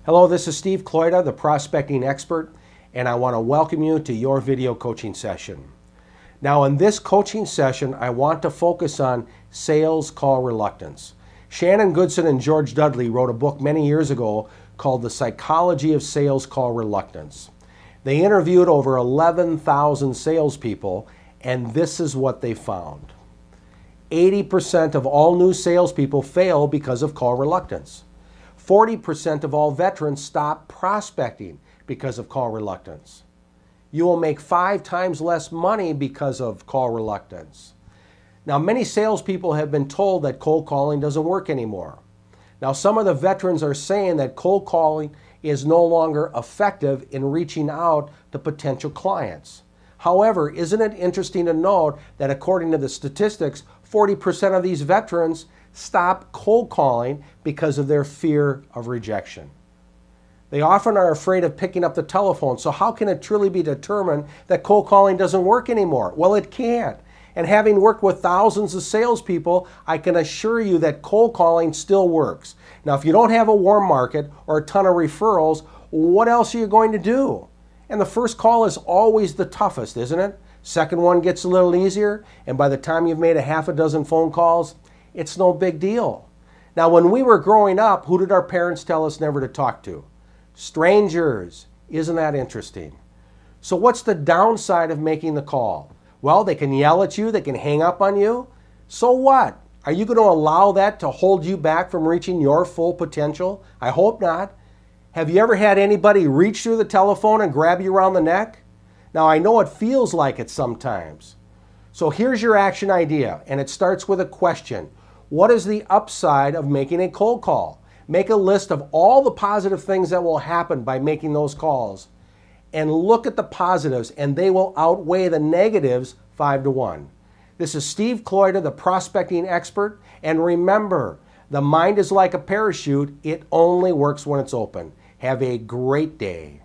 Hello, this is Steve Kloida, the prospecting expert, and I want to welcome you to your video coaching session. Now, in this coaching session, I want to focus on sales call reluctance. Shannon Goodson and George Dudley wrote a book many years ago called The Psychology of Sales Call Reluctance. They interviewed over 11,000 salespeople, and this is what they found. 80% of all new salespeople fail because of call reluctance. 40% of all veterans stop prospecting because of call reluctance. You will make 5 times less money because of call reluctance. Now, many salespeople have been told that cold calling doesn't work anymore. Now, some of the veterans are saying that cold calling is no longer effective in reaching out to potential clients. However, isn't it interesting to note that according to the statistics, 40% of these veterans stop cold calling because of their fear of rejection. They often are afraid of picking up the telephone, so how can it truly be determined that cold calling doesn't work anymore? Well, it can't. And having worked with thousands of salespeople, I can assure you that cold calling still works. Now, if you don't have a warm market or a ton of referrals, what else are you going to do? And the first call is always the toughest, isn't it? Second one gets a little easier, and by the time you've made a half a dozen phone calls, it's no big deal. Now, when we were growing up, who did our parents tell us never to talk to? Strangers. Isn't that interesting? So what's the downside of making the call? Well, they can yell at you, they can hang up on you. So what? Are you going to allow that to hold you back from reaching your full potential? I hope not. Have you ever had anybody reach through the telephone and grab you around the neck? Now, I know it feels like it sometimes. So here's your action idea, and it starts with a question. What is the upside of making a cold call? Make a list of all the positive things that will happen by making those calls, and look at the positives, and they will outweigh the negatives 5-1. This is Steve Kloida, the prospecting expert, and remember, the mind is like a parachute. It only works when it's open. Have a great day.